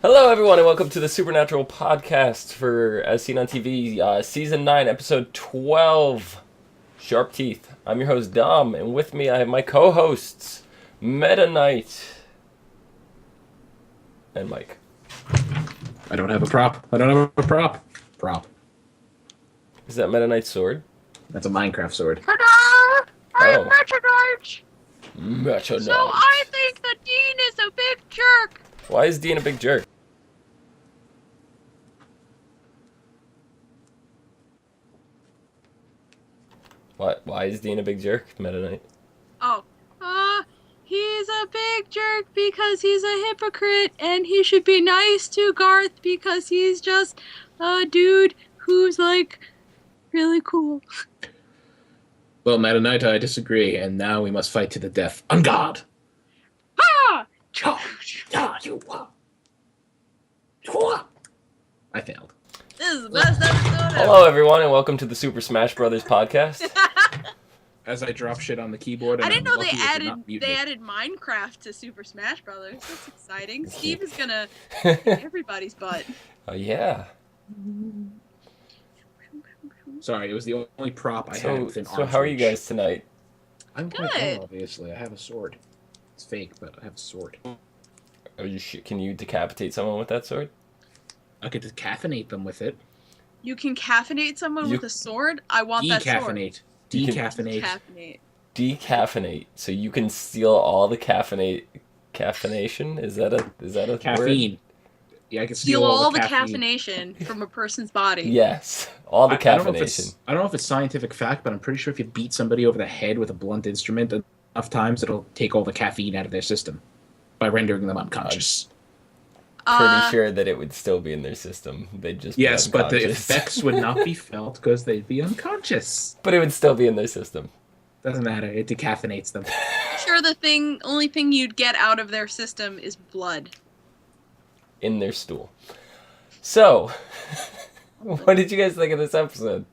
Hello, everyone, and welcome to the Supernatural podcast for As Seen on TV, Season 9, Episode 12, Sharp Teeth. I'm your host, Dom, and with me I have my co-hosts, Meta Knight and Mike. I don't have a prop. Prop. Is that Meta Knight's sword? That's a Minecraft sword. Ta-da! I am Oh. Meta Knight! Meta So Knight. I think the Dean is a big jerk! Why is Dean a big jerk? Why is Dean a big jerk, Meta Knight? Oh. He's a big jerk because he's a hypocrite and he should be nice to Garth because he's just a dude who's, like, really cool. Well, Meta Knight, I disagree, and now we must fight to the death. On guard! Ha! I failed. This is the best episode ever. Hello, everyone, and welcome to the Super Smash Brothers podcast. As I drop shit on the keyboard, and I didn't know they they added Minecraft to Super Smash Brothers. That's exciting. Steve is gonna kick everybody's butt. Oh, yeah. Sorry, it was the only prop I had within So arm's how are you reach. guys tonight? I'm quite Good. well, obviously. I have a sword. It's fake, but I have a sword. Are you can you decapitate someone with that sword? I could decaffeinate them with it. You can caffeinate someone with a sword? I want that sword. Decaffeinate. You can- Decaffeinate. Caffeinate. Decaffeinate, so you can steal all the caffeination. Is that a Caffeine. Yeah, I can Steal all the caffeination from a person's body. word? Yes, all the I don't know if caffeination. I don't know if it's scientific fact, but I'm pretty sure if you beat somebody over the head with a blunt instrument enough times, it'll take all the caffeine out of their system by rendering them unconscious. Pretty sure that it would still be in their system. They'd just Yes, be but the unconscious. effects would not be felt because they'd be unconscious. But it would still be in their system. Doesn't matter. It decaffeinates them. Sure, the only thing you'd get out of their system is blood. In their stool. So, what did you guys think of this episode?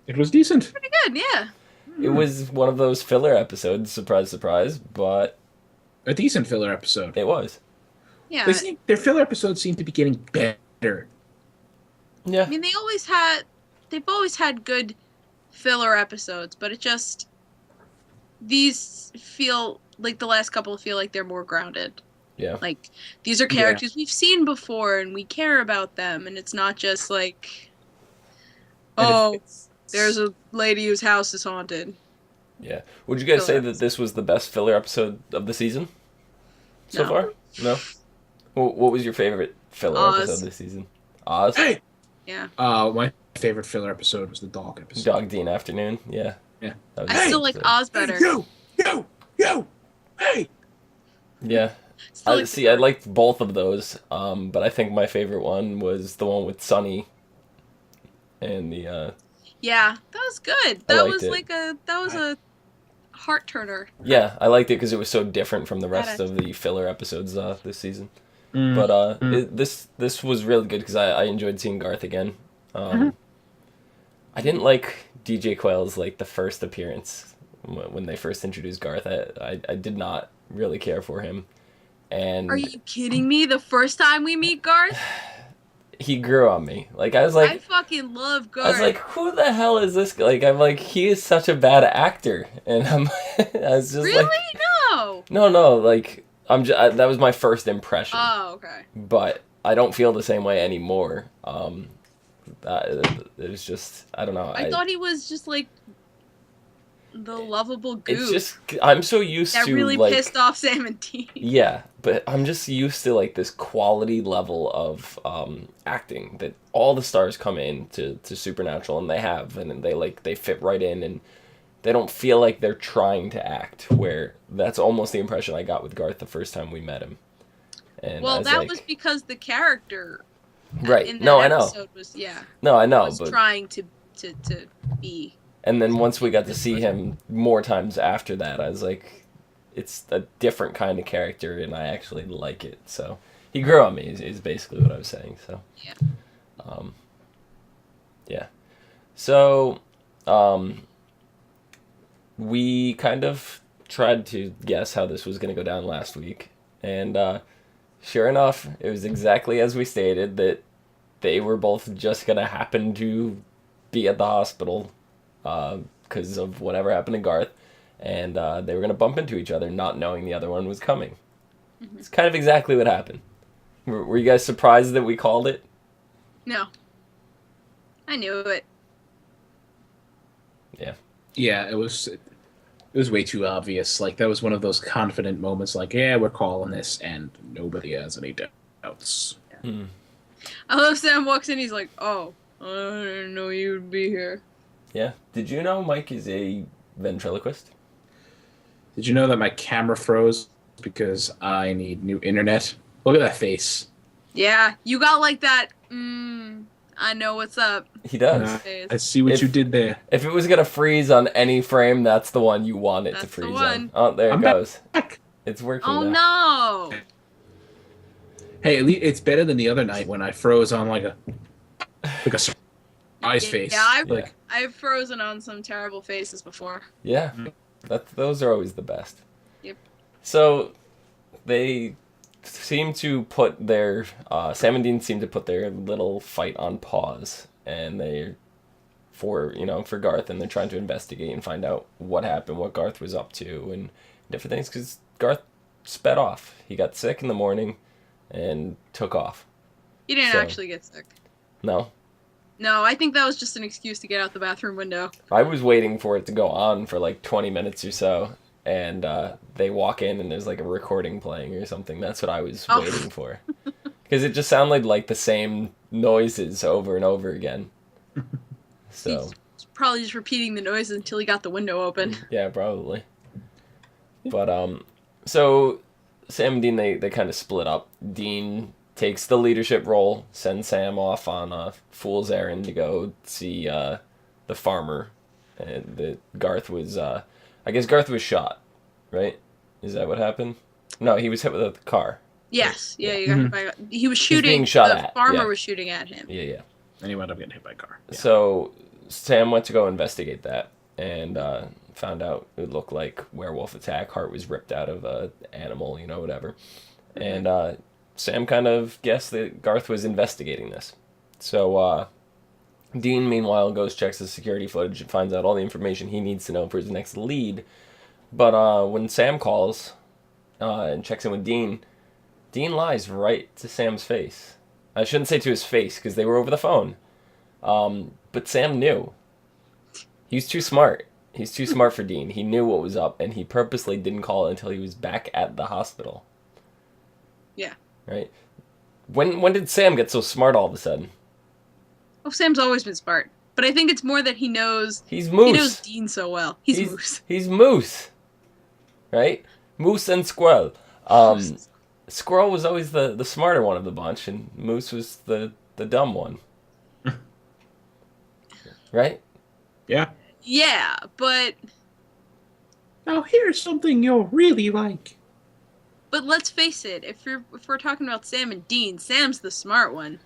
It was decent. Pretty good, yeah. It was one of those filler episodes, surprise, surprise, but A decent filler episode. it was. Yeah. Their filler episodes seem to be getting better. Yeah. I mean, they've always had good filler episodes, but these feel like the last couple feel like they're more grounded. Yeah. Like, these are characters we've seen before and we care about them, and it's not just like, there's a lady whose house is haunted. Yeah. Would you guys say Filler that this was the best filler episode of the season so No. far? No? What was your favorite filler Oz. episode this season? Oz? Hey! Yeah. My favorite filler episode was the dog episode. Dog Dean Afternoon? Yeah. Yeah. That was I a still good like episode. Oz better. You! Hey! Yeah. Still like I liked both of those, but I think my favorite one was the one with Sunny and the, Yeah, that was good. I That liked was it. a heart turner. yeah, I liked it because it was so different from the rest of the filler episodes this season. Mm. But this was really good because I enjoyed seeing Garth again. I didn't like DJ Quayle's like the first appearance when they first introduced Garth. I did not really care for him, and Are you kidding me? The first time we meet Garth? he grew on me. Like I was like, I fucking love Garth. I was like, who the hell is this guy? Like, I'm like, he is such a bad actor. And I was just really? like, No. no, like, that was my first impression. Oh, okay. But I don't feel the same way anymore. It's just, I don't know. I thought he was just like the lovable goof it's just, I'm so used that to, really like, pissed off Sam and Dean. yeah, but I'm just used to, like, this quality level of acting that all the stars come in to Supernatural, and they have, and they fit right in, and they don't feel like they're trying to act, where that's almost the impression I got with Garth the first time we met him. And Well, I was that like, was because the character right. in that No, I know. episode was No, I know, was but trying to be. and then once we got to see him more times after that, I was like, it's a different kind of character, and I actually like it. So he grew on me. Is basically what I was saying. So Yeah. Yeah. So we kind of tried to guess how this was going to go down last week, and Sure enough, it was exactly as we stated, that they were both just going to happen to be at the hospital because of whatever happened to Garth. And they were going to bump into each other, not knowing the other one was coming. Mm-hmm. It's kind of exactly what happened. Were you guys surprised that we called it? No. I knew it. Yeah. Yeah, it was way too obvious. Like, that was one of those confident moments, like, yeah, we're calling this, and nobody has any doubts. Yeah. Hmm. I love Sam walks in, he's like, oh, I didn't know you'd be here. Yeah. Did you know Mike is a ventriloquist? Did you know that my camera froze because I need new internet? Look at that face. Yeah, you got like that, I know what's up. He does. I see what you did there. If it was going to freeze on any frame, that's the one you want it to freeze on. Oh, there it goes. Back. It's working now. No. Hey, at least it's better than the other night when I froze on like a surprise face. Yeah, I've frozen on some terrible faces before. Yeah, those are always the best. Yep. So, they seem to put their Sam and Dean seem to put their little fight on pause, and for Garth, and they're trying to investigate and find out what happened, what Garth was up to, and different things, because Garth sped off. He got sick in the morning and took off. He didn't actually get sick. No? No, I think that was just an excuse to get out the bathroom window. I was waiting for it to go on for like 20 minutes or so, and they walk in and there's like a recording playing or something. That's what I was waiting for. Because it just sounded like the same noises over and over again. So he's probably just repeating the noises until he got the window open. Yeah, probably. But so Sam and Dean, they kind of split up. Dean takes the leadership role, sends Sam off on a fool's errand to go see the farmer. And Garth was, I guess Garth was shot, right? Is that what happened? No, he was hit with a car. Yes, yeah, you got hit by. He was shooting. Being shot the at. farmer was shooting at him. Yeah. And he wound up getting hit by a car. Yeah. So Sam went to go investigate that, and found out it looked like werewolf attack. Heart was ripped out of a animal, whatever. And Sam kind of guessed that Garth was investigating this. So Dean, meanwhile, goes, checks the security footage, and finds out all the information he needs to know for his next lead. But when Sam calls and checks in with Dean lies right to Sam's face. I shouldn't say to his face, because they were over the phone. But Sam knew. He's too smart. He's too smart for Dean. He knew what was up, and he purposely didn't call until he was back at the hospital. Yeah. Right? When did Sam get so smart all of a sudden? Oh, Sam's always been smart. But I think it's more that he knows... He's Moose. He knows Dean so well. He's Moose. He's Moose. Right? Moose and Squirrel. Squirrel was always the smarter one of the bunch, and Moose was the dumb one. Right? Yeah. Yeah, but... Now here's something you'll really like. But let's face it, if we're talking about Sam and Dean, Sam's the smart one.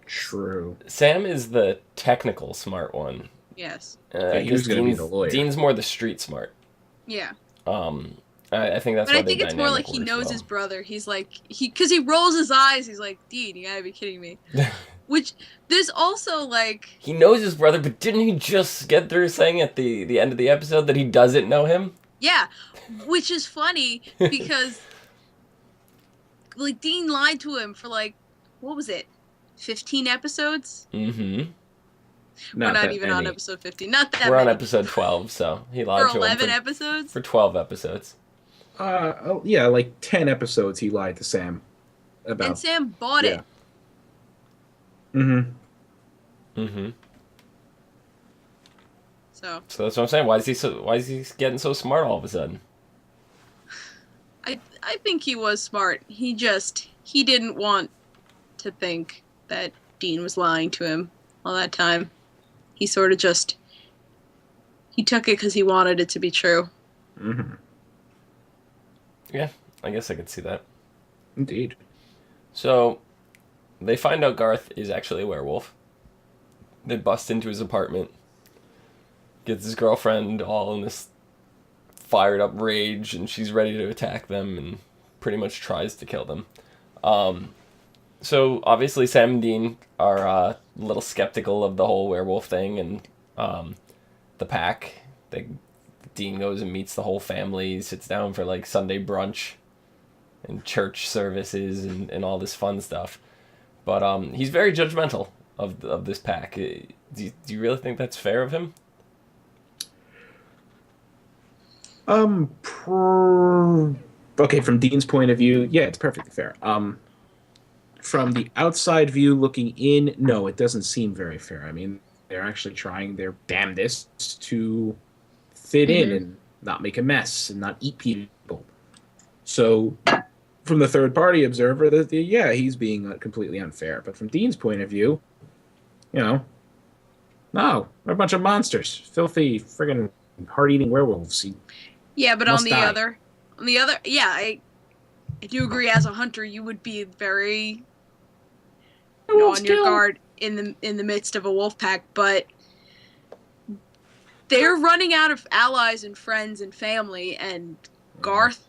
True. Sam is the technical smart one. Yes. Who's going to be the lawyer? Dean's more the street smart. Yeah. I think that's. But I think it's more like he knows his brother. He's like because he rolls his eyes. He's like, Dean, you gotta be kidding me. Which there's also like he knows his brother, but didn't he just get through saying at the end of the episode that he doesn't know him? Yeah, which is funny because like Dean lied to him for like what was it, 15 episodes? Mm-hmm. We're not even on episode 15. Not that We're many. on episode 12, so he lied to him 11 episodes? For 12 episodes. Yeah, like 10 episodes he lied to Sam about. And Sam bought it. Mm-hmm. So that's what I'm saying. Why is he getting so smart all of a sudden? I think he was smart. He didn't want to think that Dean was lying to him all that time. He sort of he took it because he wanted it to be true. Mm-hmm. Yeah, I guess I could see that. Indeed. So, they find out Garth is actually a werewolf. They bust into his apartment. Gets his girlfriend all in this fired up rage, and she's ready to attack them and pretty much tries to kill them. So obviously Sam and Dean are a little skeptical of the whole werewolf thing, and the pack. Dean goes and meets the whole family, sits down for like Sunday brunch and church services and all this fun stuff. But he's very judgmental of this pack. Do you really think that's fair of him? Okay, from Dean's point of view, yeah, it's perfectly fair. From the outside view looking in, no, it doesn't seem very fair. I mean, they're actually trying their damnedest to fit in and not make a mess and not eat people. So, from the third-party observer, yeah, he's being completely unfair. But from Dean's point of view, no, they're a bunch of monsters, filthy, friggin' heart-eating werewolves. Yeah, but on the other, yeah, I do agree. As a hunter, you would be very on your guard in the midst of a wolf pack, but they're running out of allies and friends and family, and Garth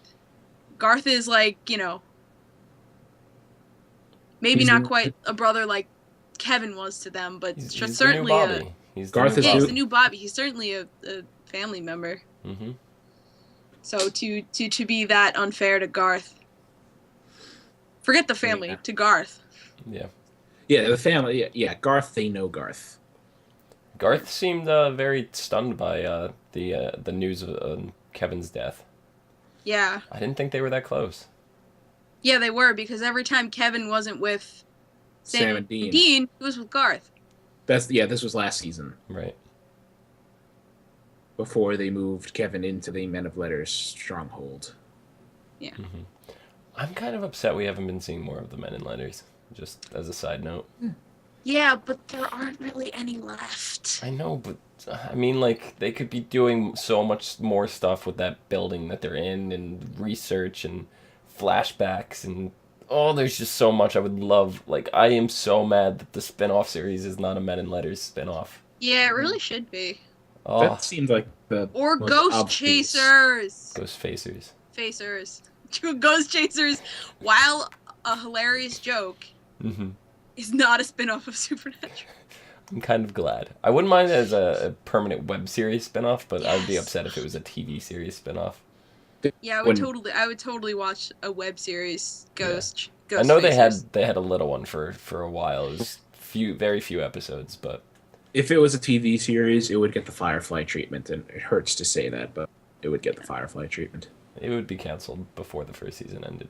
is like, maybe not quite a brother like Kevin was to them, but he's certainly the new Bobby. He's the new Bobby. He's certainly a family member. Mm-hmm. So to be that unfair to Garth, forget the family, to Garth. Yeah. Yeah, the family. Yeah, Garth. They know Garth. Garth seemed very stunned by the news of Kevin's death. Yeah. I didn't think they were that close. Yeah, they were, because every time Kevin wasn't with Sam and Dean, he was with Garth. This was last season. Right. Before they moved Kevin into the Men of Letters stronghold. Yeah. Mm-hmm. I'm kind of upset we haven't been seeing more of the Men in Letters, just as a side note. Yeah, but there aren't really any left. I know, but I mean, like, they could be doing so much more stuff with that building that they're in, and research and flashbacks, and there's just so much I would love. Like, I am so mad that the spin-off series is not a Men in Letters spin-off. Yeah, it really should be. Oh. That seems like the or Ghost Chasers. Ghost Facers. Ghost Chasers, while a hilarious joke, is not a spin-off of Supernatural. I'm kind of glad. I wouldn't mind it as a permanent web series spin-off, but I'd be upset if it was a TV series spin-off. Yeah, I would totally watch a web series Ghost. I know Facers. they had a little one for a while. It was very few episodes, but if it was a TV series, it would get the Firefly treatment, and it hurts to say that, but it would get the Firefly treatment. It would be canceled before the first season ended.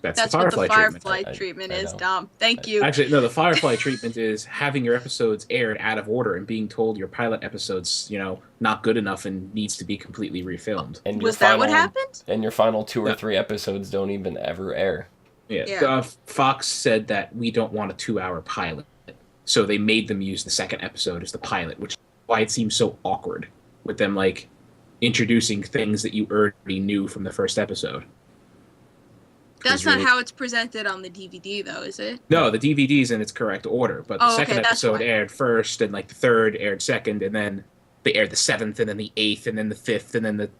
That's the what the Firefly treatment is, Dom. Thank you. Actually, no, the Firefly treatment is having your episodes aired out of order and being told your pilot episode's, not good enough and needs to be completely refilmed. And was that what happened? And your final 2 or 3 episodes don't even ever air. Yeah. Fox said that we don't want a 2-hour pilot. So they made them use the second episode as the pilot, which is why it seems so awkward with them, like, introducing things that you already knew from the first episode. That's not how it's presented on the DVD, though, is it? No, the DVD's in its correct order, but the second episode aired first, and, like, the third aired second, and then they aired the 7th, and then the 8th, and then the 5th, and then the,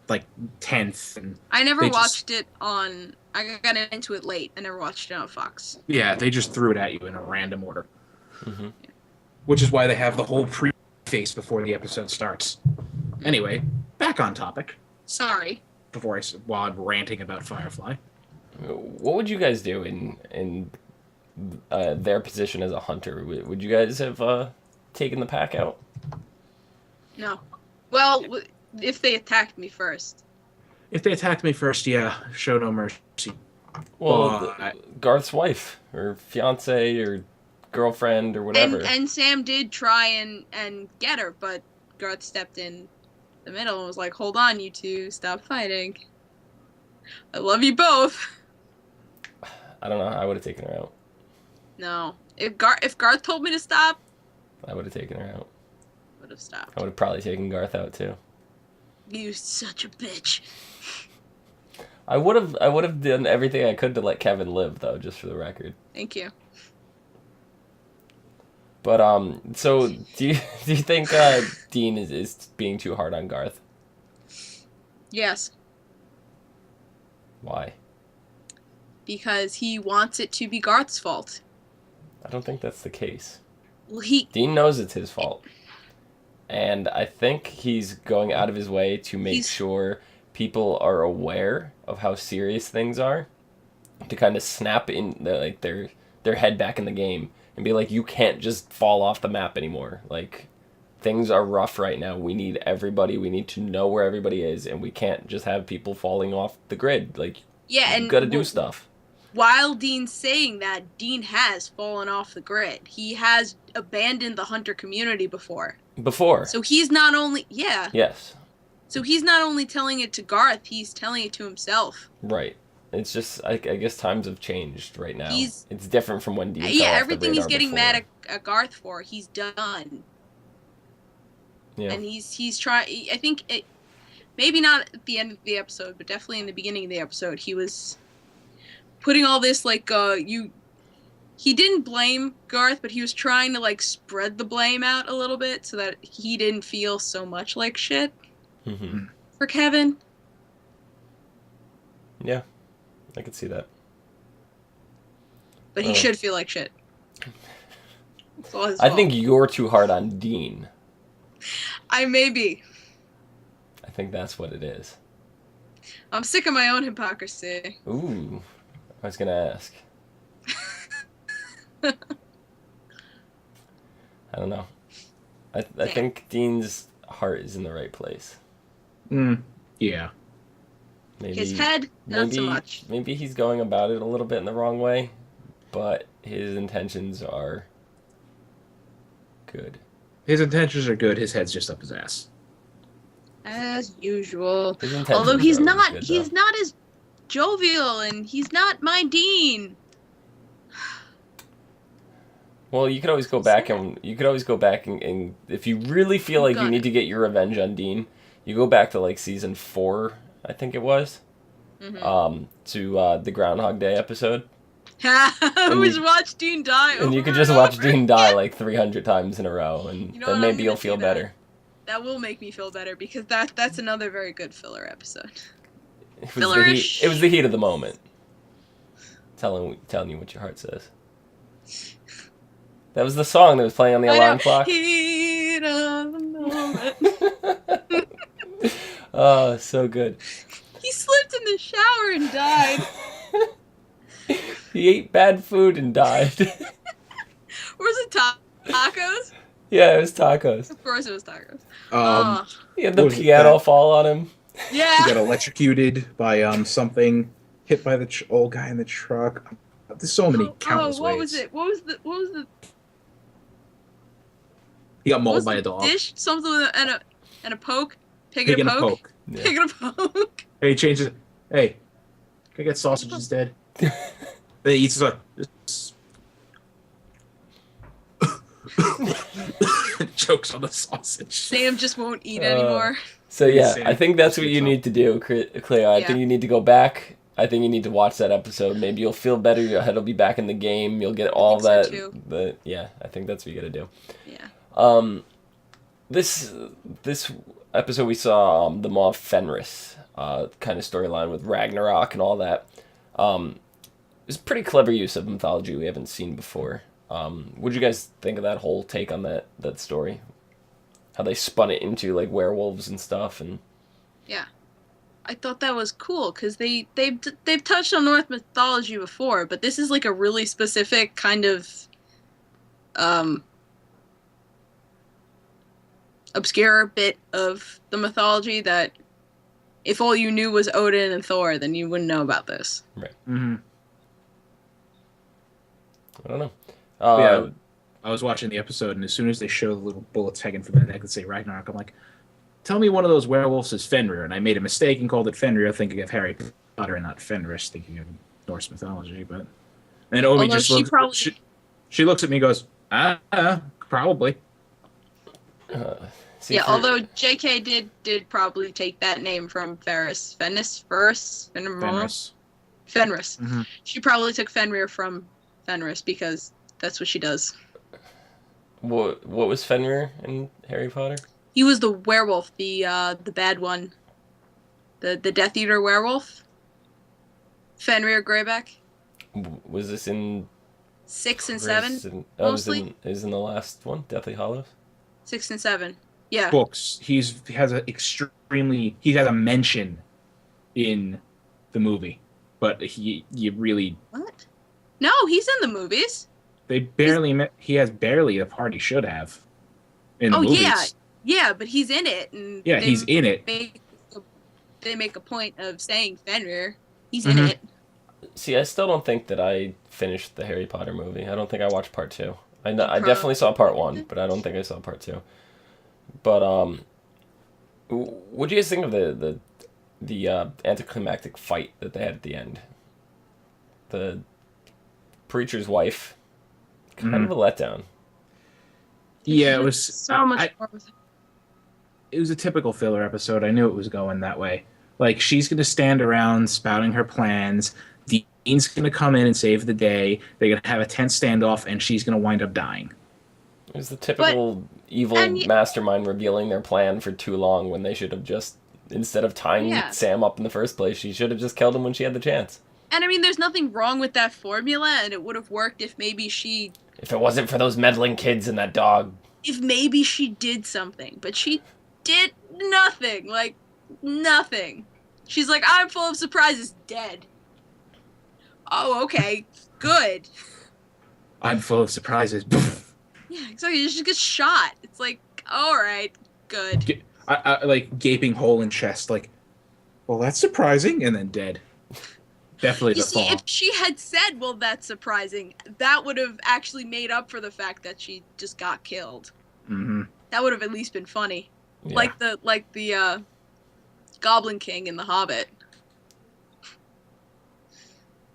10th. And I never watched it on... I got into it late. I never watched it on Fox. Yeah, they just threw it at you in a random order. Mm-hmm. Which is why they have the whole preface before the episode starts. Anyway, back on topic. Sorry. While I'm ranting about Firefly. What would you guys do in their position as a hunter? Would you guys have taken the pack out? No. Well, if they attacked me first. If they attacked me first, yeah, show no mercy. Well, Garth's wife, or fiance, or girlfriend, or whatever. And Sam did try and get her, but Garth stepped in the middle and was like, "Hold on, you two, stop fighting. I love you both." I don't know. I would have taken her out. No, if Garth told me to stop, I would have taken her out. Would have stopped. I would have probably taken Garth out too. You such a bitch. I would have done everything I could to let Kevin live, though, just for the record. Thank you. But so do you think Dean is being too hard on Garth? Yes. Why? because he wants it to be Garth's fault. I don't think that's the case. Well, Dean knows it's his fault. And I think he's going out of his way to make sure people are aware of how serious things are, to kind of snap in their head back in the game and be like, you can't just fall off the map anymore. Like, things are rough right now. We need everybody. We need to know where everybody is, and we can't just have people falling off the grid. Like, and you got to do stuff. While Dean's saying that, Dean has fallen off the grid. He has abandoned the hunter community before. So he's not only... Yeah. Yes. So he's not only telling it to Garth, he's telling it to himself. Right. It's just, I guess times have changed right now. It's different from when Dean fell off everything the he's radar getting before. mad at Garth for, he's done. Yeah. And he's trying... I think, maybe not at the end of the episode, but definitely in the beginning of the episode, he was putting all this, like, he didn't blame Garth, but he was trying to, like, spread the blame out a little bit so that he didn't feel so much like shit for Kevin. Yeah, I could see that. But he should feel like shit. It's all his I fault. think you're too hard on Dean. I may be. I think that's what it is. I'm sick of my own hypocrisy. Ooh, I was going to ask. I don't know. I think Dean's heart is in the right place. Yeah. Maybe, his head, not so much. Maybe he's going about it a little bit in the wrong way, but his intentions are good. His intentions are good. His head's just up his ass. As usual. Although he's not as jovial, and he's not my Dean. Well, you could always go back and if you really feel like you need to get your revenge on Dean, you go back to like season 4, I think it was, to the Groundhog Day episode. Watch Dean die. And you could just watch Dean die like 300 times in a row, and then maybe you'll feel better. That will make me feel better, because that's another very good filler episode. It was the heat of the moment. Telling you what your heart says. That was the song that was playing on the alarm clock. Heat of the moment. Oh, so good. He slipped in the shower and died. He ate bad food and died. Was it tacos? Yeah, it was tacos. Of course it was tacos. He had the piano fall on him. Yeah. He got electrocuted by something, hit by the old guy in the truck. There's so many countless what ways. was it? What was the He got mauled by a dog. Dish? Something with and a poke? Pig and and a poke. Yeah. Pig and a poke. Hey, he changes it. Hey, can I get sausage instead? Then he eats it. Chokes on the sausage. Sam just won't eat anymore. So yeah, I think that's what you need to do, Clio. I think you need to go back. I think you need to watch that episode. Maybe you'll feel better. Your head will be back in the game. You'll get all that. So I think that's what you got to do. Yeah. This episode we saw the Maw of Fenris kind of storyline with Ragnarok and all that. It's a pretty clever use of mythology we haven't seen before. What'd you guys think of that whole take on that story? How they spun it into like werewolves and stuff, and Yeah. I thought that was cool, because they've touched on Norse mythology before, but this is like a really specific kind of obscure bit of the mythology that if all you knew was Odin and Thor, then you wouldn't know about this. right. Mm-hmm. I don't know. Yeah, I was watching the episode, and as soon as they show the little bullets hanging from the neck that say Ragnarok, I'm like, tell me one of those werewolves is Fenrir. And I made a mistake and called it Fenrir, thinking of Harry Potter and not Fenris, thinking of Norse mythology. But and Omi just looks. She looks at me and goes, probably. Although JK did probably take that name from Fenris. Fenris. Mm-hmm. She probably took Fenrir from Fenris because that's what she does. What was Fenrir in Harry Potter? He was the werewolf, the bad one, the Death Eater werewolf. Fenrir Greyback. Was this in 6 and 7, prison? mostly. It was in the last one, Deathly Hallows. 6 and 7. Yeah. Books. He has a mention in the movie, but you really What? No, he's in the movies. they barely met. He has barely the part he should have in the Oh movies. yeah, yeah, but he's in it, and Yeah, he's in it. They make a point of saying Fenrir. He's Mhm. in it. See, I still don't think that I finished the Harry Potter movie. I don't think I watched part 2. I definitely saw part 1, but I don't think I saw part 2. But what do you guys think of the anticlimactic fight that they had at the end? The preacher's wife, kind of a letdown. Yeah, it was so much more. It was a typical filler episode. I knew it was going that way. Like, she's going to stand around spouting her plans. Dean's going to come in and save the day. They're going to have a tense standoff, and she's going to wind up dying. It was the typical evil mastermind revealing their plan for too long when they should have just, instead of tying Sam up in the first place, she should have just killed him when she had the chance. And I mean, there's nothing wrong with that formula, and it would have worked if maybe If it wasn't for those meddling kids and that dog. If maybe she did something, but she did nothing. Like, nothing. She's like, I'm full of surprises, dead. Oh, okay, good. I'm full of surprises. Yeah, exactly. You just get shot. It's like, all right, good. I like gaping hole in chest. Like, well, that's surprising, and then dead. Definitely You the see, fall. if she had said, well, that's surprising, that would have actually made up for the fact that she just got killed. Mm-hmm. That would have at least been funny. Yeah. Like the Goblin King in The Hobbit.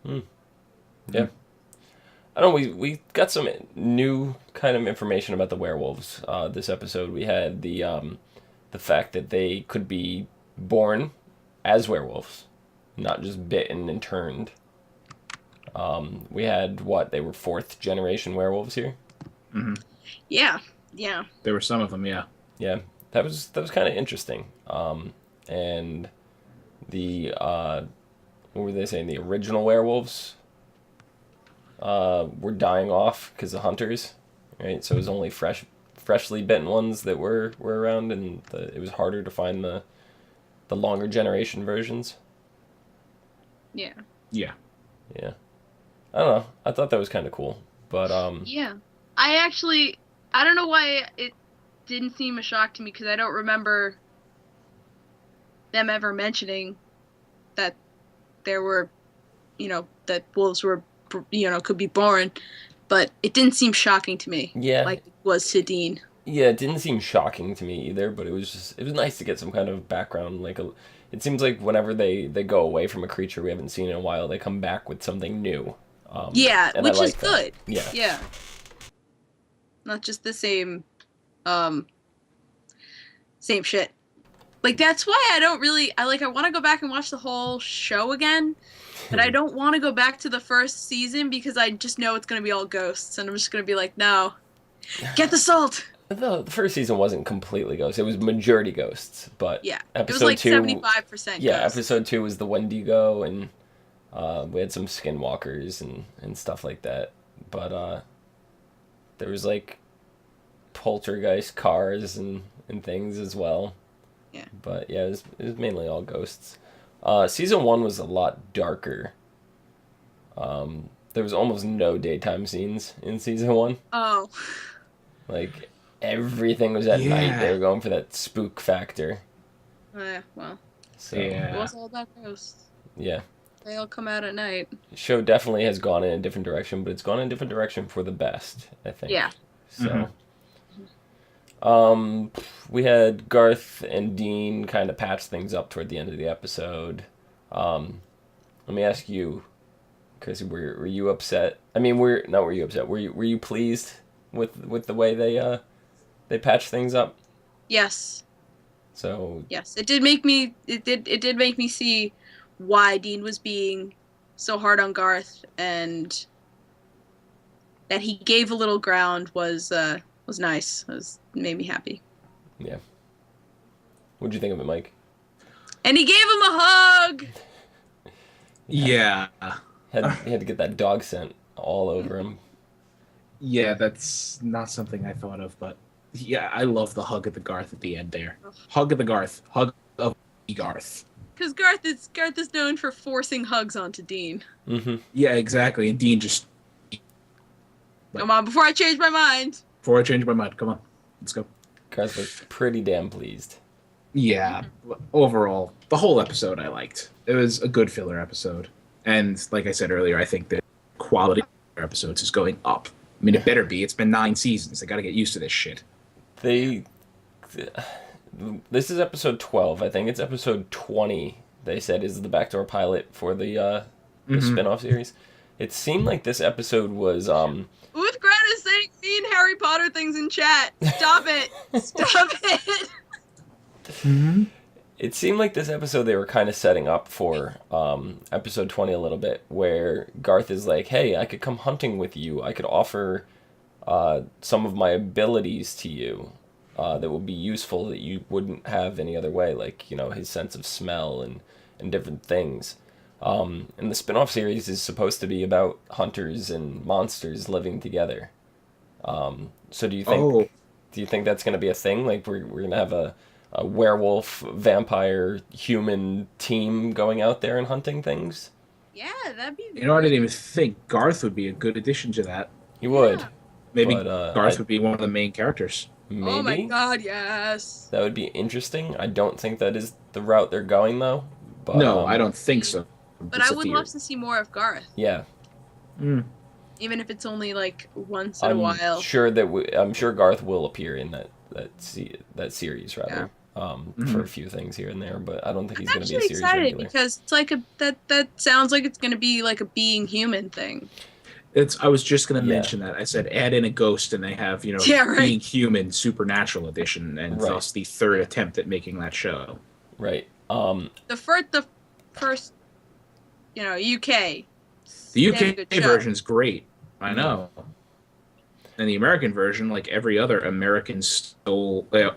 Yeah. I don't know, we got some new kind of information about the werewolves this episode. We had the fact that they could be born as werewolves, not just bitten and turned. We had they were 4th generation werewolves here. Mm-hmm. Yeah. There were some of them, yeah. Yeah, that was kind of interesting. And the what were they saying? The original werewolves were dying off because of hunters, right? So it was only freshly bitten ones that were around, and it was harder to find the longer generation versions. Yeah. Yeah. Yeah. I don't know. I thought that was kind of cool, but Yeah. I don't know why it didn't seem a shock to me, because I don't remember them ever mentioning that there were, that wolves were, could be born, but it didn't seem shocking to me. Yeah. Like it was to Dean. Yeah, it didn't seem shocking to me either, but it was nice to get some kind of background. Like it seems like whenever they go away from a creature we haven't seen in a while, they come back with something new. Yeah, and which I like is good. That. Yeah. Yeah. Not just the same shit. Like, that's why I want to go back and watch the whole show again, but I don't want to go back to the first season because I just know it's going to be all ghosts, and I'm just going to be like, no, get the salt. The first season wasn't completely ghosts. It was majority ghosts, but Yeah, episode it was like 2, 75% yeah, ghosts. episode 2 was the Wendigo, and we had some skinwalkers and stuff like that. But there was like poltergeist cars and things as well. Yeah. But yeah, it was mainly all ghosts. Season 1 was a lot darker. There was almost no daytime scenes in season 1. Oh. Like, everything was at night. They were going for that spook factor. Well. So, It was all about ghosts. Yeah. They all come out at night. The show definitely has gone in a different direction, but it's gone in a different direction for the best, I think. Yeah. So, we had Garth and Dean kind of patch things up toward the end of the episode. Let me ask you, Chrissy, were you upset? I mean, were you upset? Were you pleased with the way they patched things up? Yes. So Yes, it did make me see why Dean was being so hard on Garth, and that he gave a little ground was nice. Made me happy. yeah. What'd you think of it, Mike? And he gave him a hug. Yeah. He had to get that dog scent all over him. Yeah, that's not something I thought of, but yeah, I love the hug of the Garth at the end there. Hug of the Garth. Hug of the Garth. Because Garth is known for forcing hugs onto Dean. Mm-hmm. Yeah, exactly. And Dean just... Come on, before I change my mind. Before I change my mind, come on. Let's go. Garth was pretty damn pleased. Yeah, overall, the whole episode I liked. It was a good filler episode. And like I said earlier, I think the quality of their episodes is going up. I mean, it better be. It's been 9 seasons. They got to get used to this shit. This is episode 12. I think it's episode 20, they said, is the backdoor pilot for the spin-off series. It seemed like this episode was... With Greta saying mean Harry Potter things in chat. Stop it. Stop it. Mm-hmm. It seemed like this episode they were kind of setting up for episode 20 a little bit, where Garth is like, hey, I could come hunting with you. I could offer some of my abilities to you that would be useful that you wouldn't have any other way, like, you know, his sense of smell and different things. And the spin-off series is supposed to be about hunters and monsters living together. So do you think that's going to be a thing? Like, we're going to have a werewolf, vampire, human team going out there and hunting things? Yeah, that'd be... You know, I didn't even think Garth would be a good addition to that. He would. Yeah. Maybe But, Garth would be one of the main characters. Maybe. Oh my god, yes. That would be interesting. I don't think that is the route they're going, though. But, No, I don't think so. But It's I a would theory. love to see more of Garth. Yeah. Mm. Even if it's only like once in a while. I'm sure Garth will appear in that series rather. Mm-hmm. For a few things here and there, but I don't think he's I'm going to be a actually series excited regular. because it's like that sounds like it's going to be like a being human thing. I was just going to Yeah. mention that. I said add in a ghost and they have, Yeah, right. being human supernatural edition, and Right. thus the third attempt at making that show. Right. The first, UK. The damn UK good show. version's great. I know. And the American version, like every other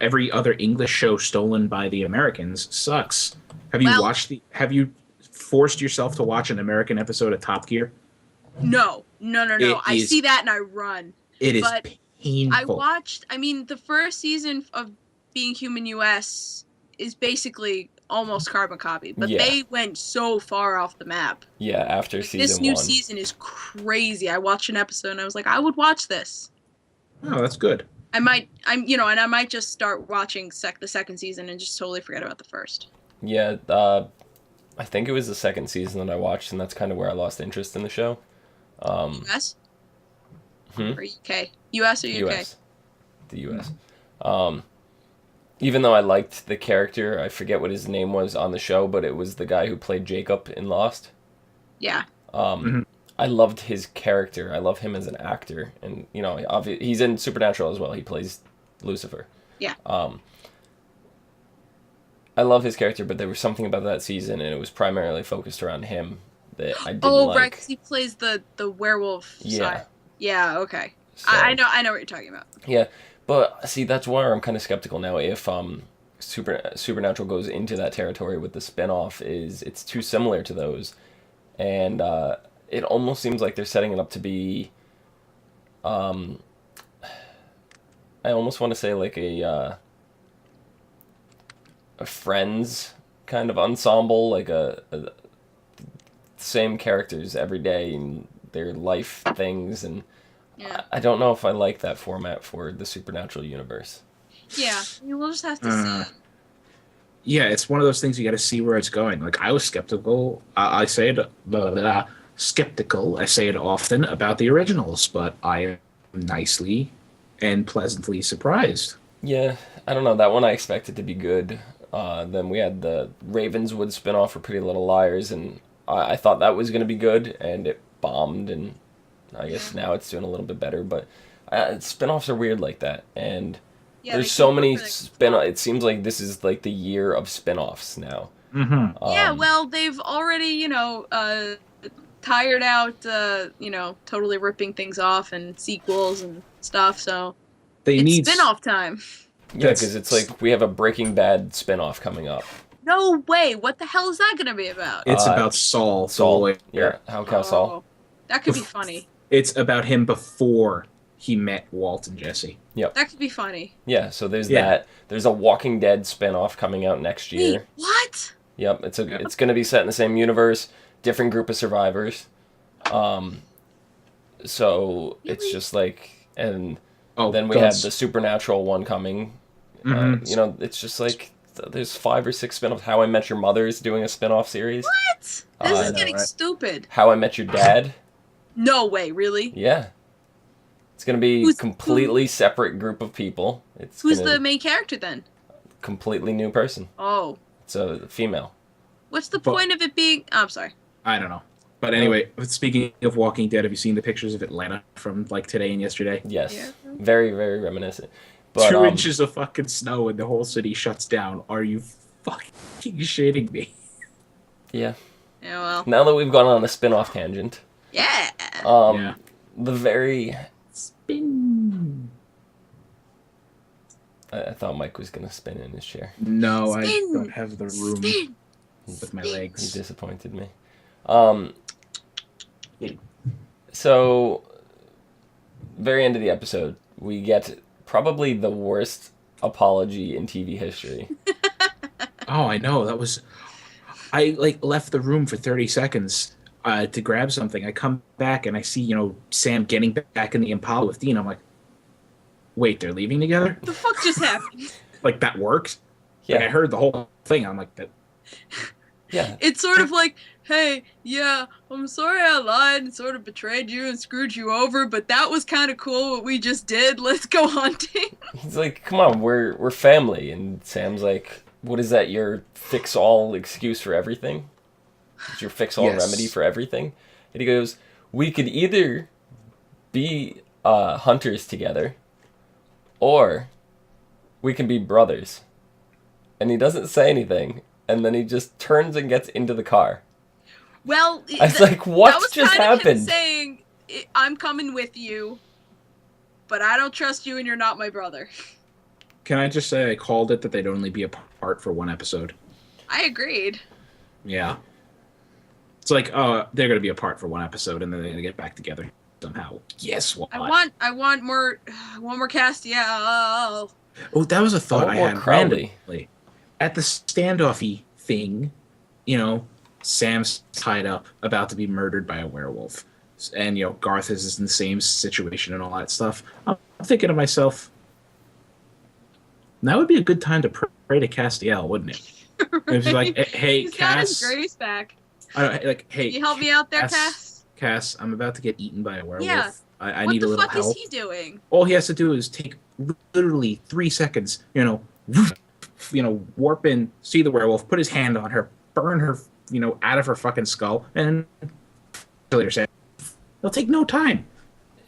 every other English show stolen by the Americans, sucks. Have you forced yourself to watch an American episode of Top Gear? No. It I is- see that and I run. It is But painful. the first season of Being Human US is basically almost carbon copy, but Yeah. they went so far off the map. Yeah, after season This new 1. season is crazy. I watched an episode and I was like, I would watch this. Oh, that's good. I might just start watching the second season and just totally forget about the first. Yeah, I think it was the second season that I watched, and that's kind of where I lost interest in the show. US? Hmm? Or UK? US or UK? US. The US. Even though I liked the character, I forget what his name was on the show, but it was the guy who played Jacob in Lost. Yeah. I loved his character. I love him as an actor, and he's in Supernatural as well. He plays Lucifer. Yeah. I love his character, but there was something about that season, and it was primarily focused around him that I didn't like. Right, because he plays the werewolf Yeah. side. Yeah, okay. So, I know what you're talking about. Yeah, but see, that's where I'm kind of skeptical now. If Supernatural goes into that territory with the spinoff, it's too similar to those, and it almost seems like they're setting it up to be. I almost want to say like a Friends kind of ensemble, like a same characters every day and their life things, and Yeah. I don't know if I like that format for the Supernatural universe. Yeah. We'll just have to see. Yeah, it's one of those things you got to see where it's going. Like, I was skeptical. I say it, skeptical. I say it often about the originals, but I am nicely and pleasantly surprised. Yeah, I don't know. That one I expected to be good. Then we had the Ravenswood spinoff for Pretty Little Liars, and I thought that was going to be good, and it bombed, and I guess now it's doing a little bit better. But spinoffs are weird like that, and there's so many it seems like this is like the year of spinoffs now. Mm-hmm. Yeah, well, they've already, tired out, totally ripping things off and sequels and stuff, so They it's need spin-off time. Yeah, because it's like we have a Breaking Bad spinoff coming up. No way. What the hell is that going to be about? It's about Saul. Saul. the Yeah, lawyer. how cow Saul. That could be funny. It's about him before he met Walt and Jesse. Yep. That could be funny. Yeah, so there's Yeah. that. There's a Walking Dead spinoff coming out next year. Wait, what? Yep, it's going to be set in the same universe, different group of survivors. So it's just like, and then we have the Supernatural one coming. Mm-hmm. It's just like there's 5 or 6 spinoffs. How I Met Your Mother is doing a spinoff series. What? This is know, getting right? stupid. How I Met Your Dad. No way, really? Yeah. It's going to be completely separate group of people. Who's the main character then? Completely new person. Oh. It's a female. What's the point of it being... Oh, I'm sorry. I don't know. But anyway, speaking of Walking Dead, have you seen the pictures of Atlanta from like today and yesterday? Yes. Yeah. Very, very reminiscent. But, 2 inches of fucking snow and the whole city shuts down. Are you fucking shitting me? Yeah. Yeah, well. Now that we've gone on a spin-off tangent. Yeah. Yeah. The very... Spin. I thought Mike was going to spin in his chair. No, Spin. I don't have the room Spin. with my He legs. disappointed me. So, very end of the episode, we get probably the worst apology in TV history. Oh, I know. That was... I like left the room for 30 seconds to grab something. I come back and I see, Sam getting back in the Impala with Dean. I'm like, wait, they're leaving together? What the fuck just happened? Like, that worked? Yeah. Like, I heard the whole thing. I'm like, that... Yeah. It's sort of like, hey, yeah, I'm sorry I lied and sort of betrayed you and screwed you over, but that was kind of cool what we just did. Let's go hunting. He's like, come on, we're family. And Sam's like, what is that, your fix-all excuse for everything? It's your fix-all remedy for everything? And he goes, we could either be hunters together, or we can be brothers. And he doesn't say anything, and then he just turns and gets into the car. Well, I was like, what that was just kind of him happened? saying, I'm coming with you, but I don't trust you and you're not my brother. Can I just say I called it that they'd only be apart for 1 episode? I agreed. Yeah. It's like, oh, they're going to be apart for 1 episode, and then they're going to get back together somehow. Yes, what? I want more Castiel. Oh, that was a thought I more had Crowley. randomly. At the standoffy thing, Sam's tied up, about to be murdered by a werewolf. And, Garth is in the same situation and all that stuff. I'm thinking to myself, that would be a good time to pray to Castiel, wouldn't it? Right? It was like, hey, He's Cass. got his grace back. Hey, Can you help me out there, Cass? Cass, I'm about to get eaten by a werewolf. Yeah. I What need a the little fuck help. is he doing? All he has to do is take literally 3 seconds, warp in, see the werewolf, put his hand on her, burn her, out of her fucking skull, and later say, it'll take no time.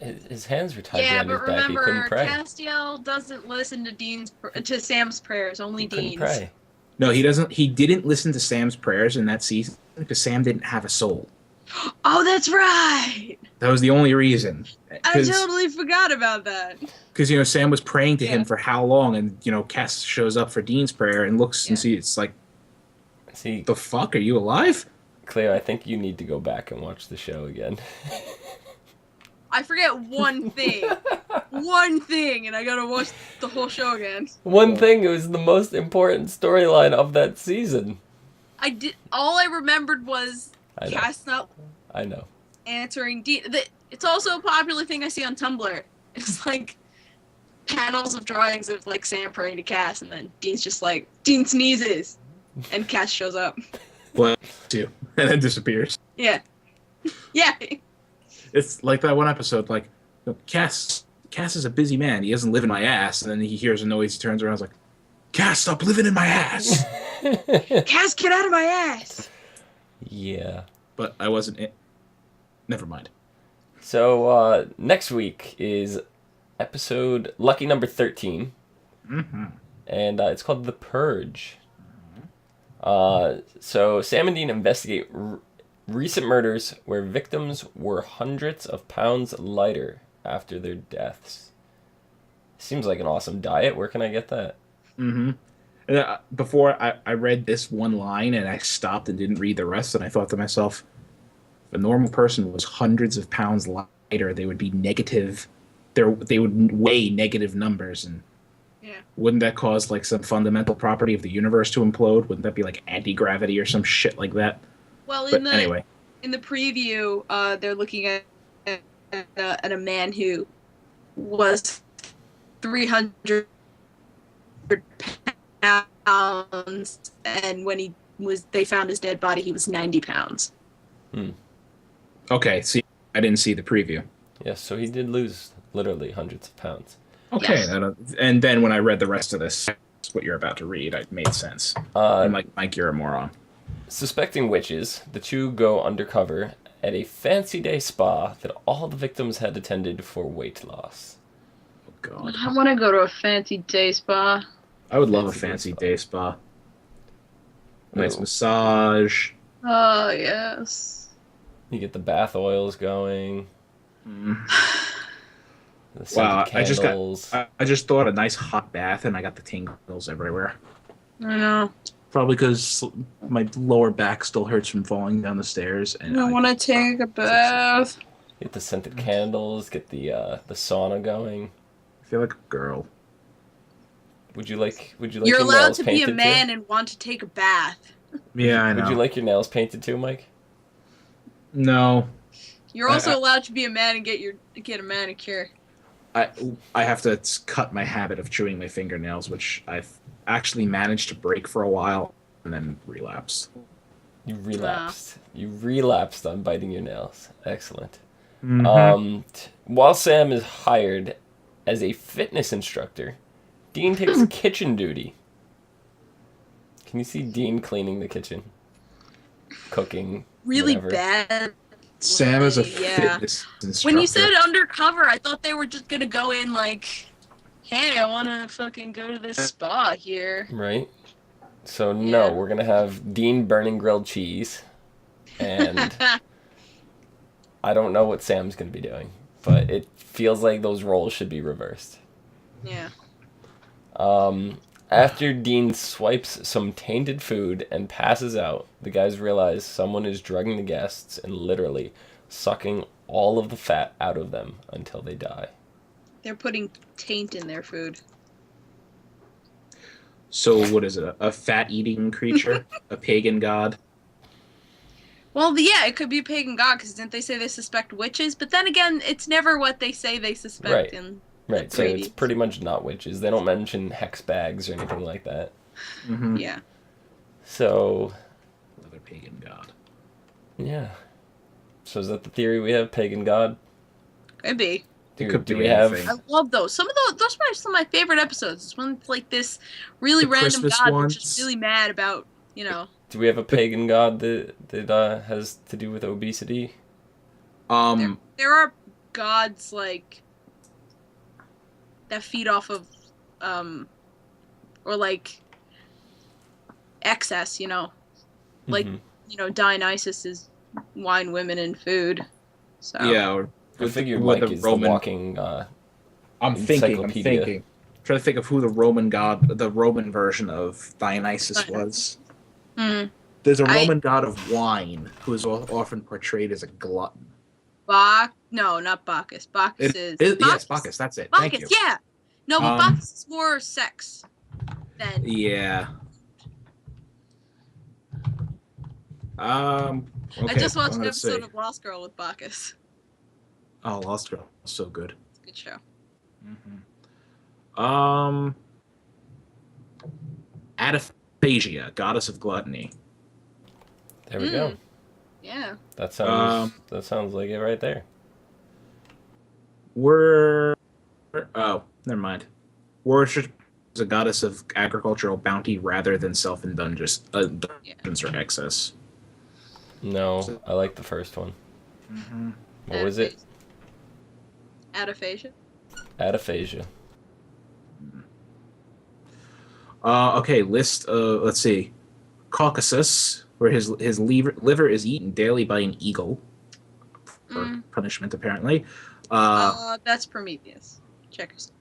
His hands were tied Yeah, behind but his back. He couldn't remember, pray. Castiel doesn't listen to Sam's prayers, only He couldn't Dean's. pray. No, he doesn't. He didn't listen to Sam's prayers in that season because Sam didn't have a soul. Oh, that's right! That was the only reason. I totally forgot about that. Because, Sam was praying to him for how long, and, Cass shows up for Dean's prayer and looks and sees, it's like, See, the fuck? Are you alive? Clio, I think you need to go back and watch the show again. I forget one thing. One thing, and I gotta watch the whole show again. One thing, it was the most important storyline of that season. All I remembered was I know. Cass not I know. answering Dean. It's also a popular thing I see on Tumblr. It's like panels of drawings of like Sam praying to Cass, and then Dean's just like, Dean sneezes, and Cass shows up. Bless you. And then disappears. Yeah. Yeah. It's like that one episode, like, Cass is a busy man. He doesn't live in my ass. And then he hears a noise. He turns around and is like, Cass, stop living in my ass. Cass, get out of my ass! Yeah. But I wasn't it. Never mind. So, next week is episode lucky number 13. Mm-hmm. And it's called The Purge. So Sam and Dean investigate recent murders where victims were hundreds of pounds lighter after their deaths. Seems like an awesome diet. Where can I get that? Mm-hmm. Before I read this one line and I stopped and didn't read the rest, and I thought to myself, if a normal person was hundreds of pounds lighter, they would be negative. They would weigh negative numbers, and Yeah. wouldn't that cause like some fundamental property of the universe to implode? Wouldn't that be like anti-gravity or some shit like that? Well, But anyway, in the preview, they're looking at a man who was 300 pounds, and when they found his dead body, he was 90 pounds. okay. See, I didn't see the preview. Yes, so he did lose literally hundreds of pounds. Okay, Yes. and then when I read the rest of this, what you're about to read, it made sense. I'm like, Mike, you're a moron. Suspecting witches, the two go undercover at a fancy day spa that all the victims had attended for weight loss. Oh, God. I want to go to a fancy day spa. I would love a Fancy fancy day day spa. Nice Oh. massage. Oh, yes. You get the bath oils going. Mm. The scented Wow, candles. I just thought a nice hot bath and I got the tingles everywhere. I know. Probably because my lower back still hurts from falling down the stairs. And I want to take a bath. Get the scented candles. Get the sauna going. I feel like a girl. Would you like You're your allowed nails to be a painted man too? and want to take a bath. Yeah, I know. Would you like your nails painted too, Mike? No, You're also allowed to be a man and get a manicure. I have to cut my habit of chewing my fingernails, which I've actually managed to break for a while and then relapsed. You relapsed. You relapsed on biting your nails. Excellent. Mhm. While Sam is hired as a fitness instructor, Dean takes kitchen duty. Can you see Dean cleaning the kitchen? Cooking. Really whatever. bad. Sam is a Yeah. fitness instructor. When you said undercover, I thought they were just gonna go in like, hey, I wanna fucking go to this spa here. Right? So, no, Yeah. we're going to have Dean burning grilled cheese. And I don't know what Sam's going to be doing. But it feels like those roles should be reversed. Yeah. After Dean swipes some tainted food and passes out, the guys realize someone is drugging the guests and literally sucking all of the fat out of them until they die. They're putting taint in their food. So what is it? A fat-eating creature? A pagan god? Well, yeah, it could be a pagan god, because didn't they say they suspect witches? But then again, it's never what they say they suspect Right. in Right, the so previews. it's pretty much not witches. They don't mention hex bags or anything like that. Mm-hmm. Yeah. So, Another pagan god. yeah. So is that the theory we have? Pagan god? Could be. It could do be we have... anything. I love those. Some of those are some of my favorite episodes. It's when it's like this really The random Christmas god ones. that's just really mad about, you know. Do we have a pagan god that has to do with obesity? There are gods like that feed off of or like excess, you know. Like, Mhm. you know, Dionysus is wine, women, and food. So Yeah, or I figured with Mike the is Roman. the walking... I'm thinking. encyclopedia. Trying to think of who the Roman version of Dionysus was. Mm. There's a I- Roman god of wine who is often portrayed as a glutton. No, not Bacchus. Bacchus is Yes, Bacchus. That's it. Thank you. Bacchus, yeah. No, but Um, Bacchus is more sex than Yeah. Okay, I just watched an let's episode see. of Lost Girl with Bacchus. Oh, Lost Girl, so good. It's a good show. Adaphasia, goddess of gluttony. There we go. Yeah. That sounds like it right there. Oh, never mind. Worship is a goddess of agricultural bounty rather than self-indulgence or excess. No, I like the first one. What was it? Adaphasia. Adaphasia. Okay, list. Let's see. Caucasus, where his liver is eaten daily by an eagle for punishment, apparently. That's Prometheus. Check yourself.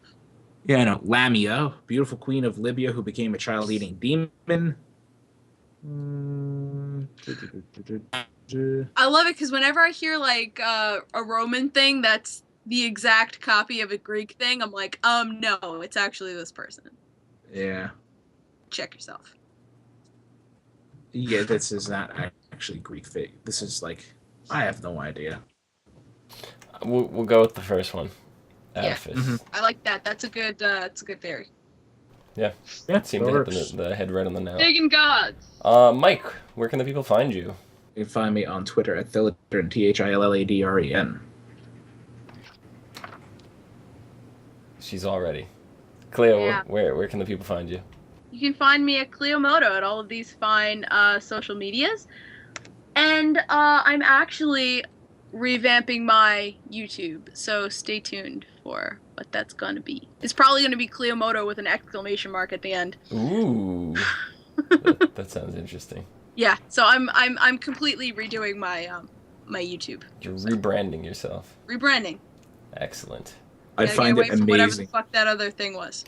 Yeah, I know. Lamia, beautiful queen of Libya who became a child-eating demon. Mm, I love it because whenever I hear like a Roman thing that's the exact copy of a Greek thing, I'm like, no, it's actually this person. Yeah. Check yourself. Yeah, this is not actually Greek fake. This is like, I have no idea. We'll go with the first one. Yeah. Edifice. I like that. That's a good theory. Yeah. Yeah, Seemed that to hit works. the head right on the nail. Pagan gods. Mike, where can the people find you? You can find me on Twitter at Thilladren, Thilladren. She's all ready. Clio, Yeah. where can the people find you? You can find me at Clio Moto at all of these fine social medias. And I'm actually revamping my YouTube, so stay tuned for what that's gonna be. It's probably gonna be Clio Moto with an exclamation mark at the end. Ooh, that sounds interesting. Yeah, so I'm completely redoing my my YouTube. You're rebranding yourself. Rebranding. Excellent. I'd Gotta find get it away from whatever the amazing. fuck that other thing was.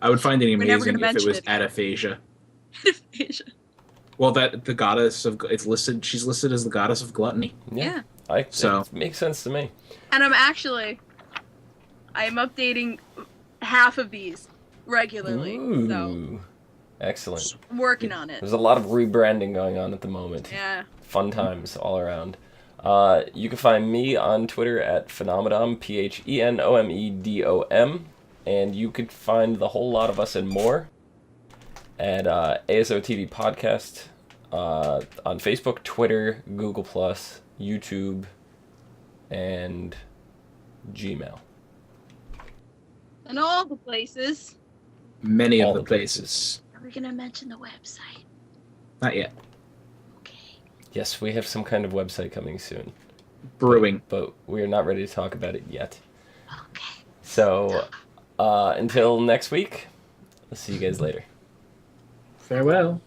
I would find it We're never amazing gonna if it mention was it again. Adaphasia. Well, that the goddess of it's listed. She's listed as the goddess of gluttony. Yeah. So- it makes sense to me. And I'm updating half of these regularly. So Ooh, excellent. I'm working on it. There's a lot of rebranding going on at the moment. Yeah. Fun times all around. You can find me on Twitter at Phenomedom, Phenomedom, and you could find the whole lot of us and more at ASOTV Podcast on Facebook, Twitter, Google+, YouTube, and Gmail. And all the places. Many All of the the places. Are we gonna mention the website? Not yet. Okay. Yes, we have some kind of website coming soon, Brewing. but we are not ready to talk about it yet. Okay. So, until next week, I'll see you guys later. Farewell.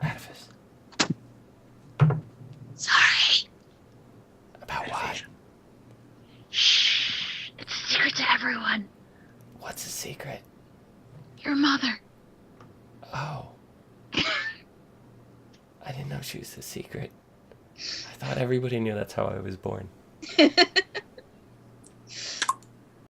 Edifice. Sorry. About what? Shh. It's a secret to everyone. What's the secret? Your mother. Oh. I didn't know she was the secret. I thought everybody knew that's how I was born.